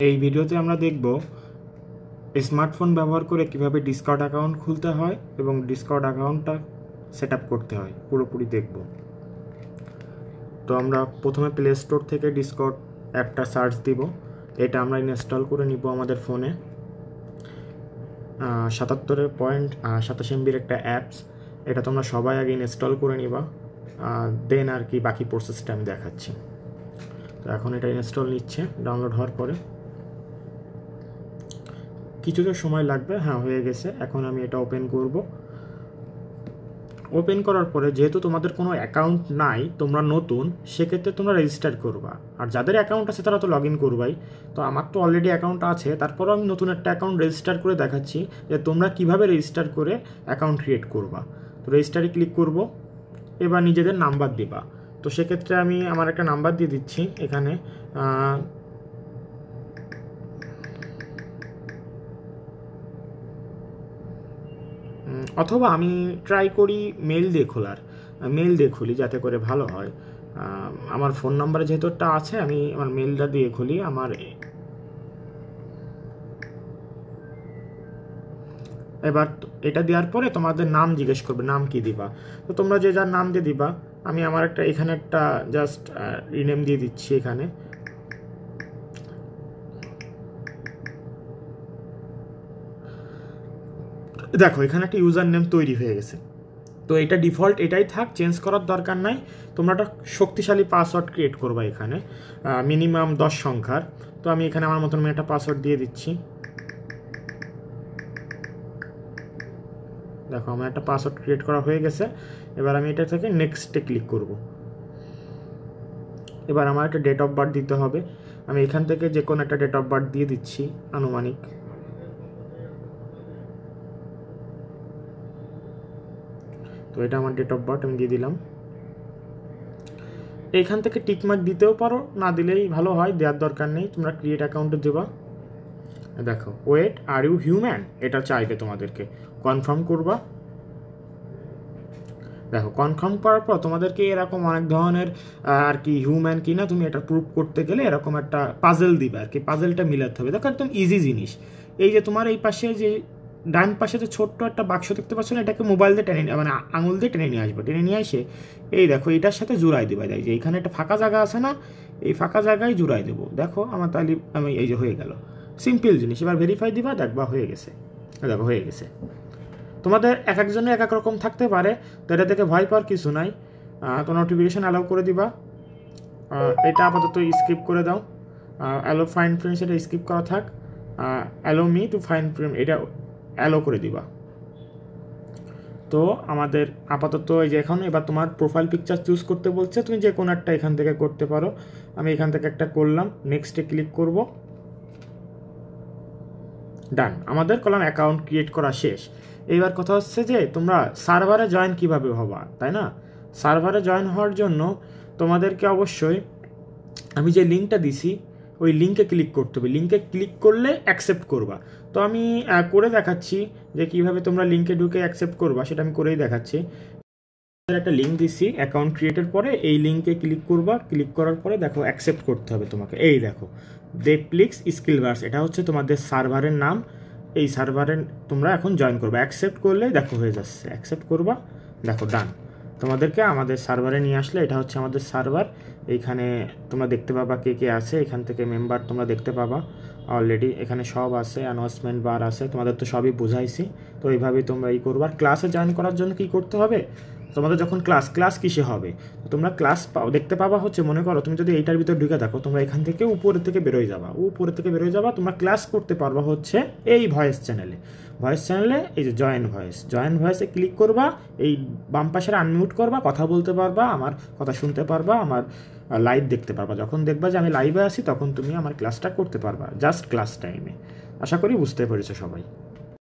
এই ভিডিওতে আমরা দেখব স্মার্টফোন ব্যবহার করে কিভাবে ডিসকর্ড অ্যাকাউন্ট খুলতে হয় এবং ডিসকর্ড অ্যাকাউন্টটা সেট আপ করতে হয় পুরোপুরি দেখব। তো আমরা প্রথমে প্লে স্টোর থেকে ডিসকর্ড অ্যাপটা সার্চ দিব। এটা আমরা ইনস্টল করে নিব আমাদের ফোনে। 77.87 MB একটা অ্যাপস, এটা তোমরা সবাই আগে ইনস্টল করে নিবা, দেন আর কি বাকি প্রসেসটা আমি দেখাচ্ছি। তো এখন এটা ইনস্টল নিচ্ছে, ডাউনলোড হওয়ার পরে কিছুটা সময় লাগবে। হ্যাঁ, হয়ে গেছে। এখন আমি এটা ওপেন করব। ওপেন করার পরে যেহেতু তোমাদের কোনো অ্যাকাউন্ট নাই, তোমরা নতুন, সেক্ষেত্রে তোমরা রেজিস্টার করবা। আর যাদের অ্যাকাউন্ট আছে তারা তো লগ ইন করবাই। তো আমার তো অলরেডি অ্যাকাউন্ট আছে, তারপরও আমি নতুন একটা অ্যাকাউন্ট রেজিস্টার করে দেখাচ্ছি যে তোমরা কিভাবে রেজিস্টার করে অ্যাকাউন্ট ক্রিয়েট করবা। তো রেজিস্টারে ক্লিক করব, এবার নিজেদের নাম্বার দিবা। তো সেক্ষেত্রে আমি আমার একটা নাম্বার দিয়ে দিচ্ছি এখানে, অথবা আমি ট্রাই করি মেল দিয়ে খোলার, মেল দিয়ে খুলি যাতে করে ভালো হয়। আমার ফোন নাম্বারে যেহেতু একটা আছে, আমি আমার মেলটা দিয়ে খুলি। এবার এটা দেওয়ার পরে তোমাদের নাম জিজ্ঞেস করবে, নাম কি দিবা। তো তোমরা যে যার নাম দিয়ে দিবা। আমি আমার এখানে একটা জাস্ট রিনেম দিয়ে দিচ্ছি। এখানে দেখো এখানে একটা ইউজার নেম তৈরি হয়ে গেছে। তো এটা ডিফল্ট এটাই থাক, চেঞ্জ করার দরকার নাই। তোমরা একটা শক্তিশালী পাসওয়ার্ড ক্রিয়েট করবা এখানে, মিনিমাম 10 সংখ্যার। তো আমি এখানে আমার মতন একটা পাসওয়ার্ড দিয়ে দিচ্ছি। দেখো আমার একটা পাসওয়ার্ড ক্রিয়েট করা হয়ে গেছে। এবার আমি এটা থেকে নেক্সটে ক্লিক করব। এবার আমার একটা ডেট অফ বার্থ দিতে হবে। আমি এখান থেকে যে কোনো একটা ডেট অফ বার্থ দিয়ে দিচ্ছি আনুমানিক। তো এটা আমার ডেট অফ বার্থ আমি দিয়ে দিলাম। এইখান থেকে টিকমার্ক দিতেও পারো, না দিলেই ভালো হয়, দেওয়ার দরকার নেই। তোমরা ক্রিয়েট অ্যাকাউন্টে দেবা। দেখো ওয়েট, আর ইউ হিউম্যান, এটা চাইবে তোমাদেরকে, কনফার্ম করবা। দেখো কনফার্ম করার পর তোমাদেরকে এরকম অনেক ধরনের আর কি হিউম্যান কিনা তুমি এটা প্রুভ করতে গেলে এরকম একটা পাজেল দিবে আর কি, পাজেলটা মিলাতে হবে। দেখো একদম ইজি জিনিস। এই যে তোমার এই পাশে যে ডান পাশে যে ছোট্ট একটা বাক্স দেখতে পাচ্ছ না, এটাকে মোবাইল দিয়ে টেনে মানে আঙুল দিয়ে টেনে নিয়ে আসবে। টেনে নিয়ে এসে এই দেখো এটার সাথে জুড়াই দেবে। দেখ যে এইখানে একটা ফাঁকা জায়গা আছে না, এই ফাঁকা জায়গায় জুড়াই দেবো। দেখো আমার তাহলে আমি এই যে হয়ে গেল, সিম্পল জিনিস। এবার ভেরিফাই দিবা, দেখবা হয়ে গেছে। দেখো হয়ে গেছে। তোমাদের এক একজনের এক এক রকম থাকতে পারে, তো এটা থেকে ভয় পাওয়ার কিছু নাই। তো নোটিফিকেশান অ্যালাউ করে দিবা। এটা আপাতত স্কিপ করে দাও। অ্যালো ফাইন ফ্রেন্ডস এটা স্কিপ করা থাক। Allow me to find friend এটা অ্যালো করে দিবা। তো আমাদের আপাতত এই যে এখন এবার তোমার প্রোফাইল পিকচার চুজ করতে বলছে, তুমি যে কোনো একটা এখান থেকে করতে পারো। আমি এখান থেকে একটা করলাম, নেক্সটে ক্লিক করব। ডান, আমাদের কলাম অ্যাকাউন্ট ক্রিয়েট করা শেষ। এইবার কথা হচ্ছে যে তোমরা সার্ভারে জয়েন কিভাবে হবা, তাই না? সার্ভারে জয়েন হওয়ার জন্য তোমাদেরকে অবশ্যই আমি যে লিঙ্কটা দিছি ওই লিঙ্কে ক্লিক করতে হবে। লিঙ্কে ক্লিক করলে অ্যাকসেপ্ট করবা। তো আমি করে দেখাচ্ছি যে কিভাবে তোমরা লিঙ্কে ঢুকে অ্যাকসেপ্ট করবা, সেটা আমি করেই দেখাচ্ছি। একটা লিঙ্ক দিছি অ্যাকাউন্ট ক্রিয়েটের পরে, এই লিঙ্কে ক্লিক করবা। ক্লিক করার পরে দেখো অ্যাকসেপ্ট করতে হবে তোমাকে। এই দেখো দেপ্লিক্স স্কিলভার্স, এটা হচ্ছে তোমাদের সার্ভারের নাম। এই সার্ভারে তোমরা এখন জয়েন করবা। অ্যাকসেপ্ট করলে দেখো হয়ে যাচ্ছে, অ্যাকসেপ্ট করবা। দেখো ডান, তোমাদেরকে আমাদের সার্ভারে নিয়ে আসলে। এটা হচ্ছে আমাদের সার্ভার। এইখানে তোমরা দেখতে পাবা কে কে আছে। এখান থেকে মেম্বার তোমরা দেখতে পাবা অলরেডি, এখানে সব আছে, অ্যানাউন্সমেন্ট বার আছে। তোমাদের তো সবই বুঝাইছি। তো এইভাবেই তোমরা করবা। ক্লাসে জয়েন করার জন্য কি করতে হবে, তোমাদের যখন ক্লাস কিসে হবে, তোমরা ক্লাস দেখতে পাবা হচ্ছে, মনে করো তুমি যদি এইটার ভিতরে ঢুকে থাকো, তোমরা এখান থেকে উপরে থেকে বেরোয় যাবা। তোমরা ক্লাস করতে পারবা হচ্ছে এই ভয়েস চ্যানেলে। এই যে জয়েন ভয়েসে ক্লিক করবা। এই বাম পাশের আনমিউট করবা, কথা বলতে পারবা, আমার কথা শুনতে পারবা, আমার লাইভ দেখতে পারবা। যখন দেখবা যে আমি লাইভে আছি, তখন তুমি আমার ক্লাসটা করতে পারবা, জাস্ট ক্লাস টাইমে। আশা করি বুঝতে পেরেছো সবাই।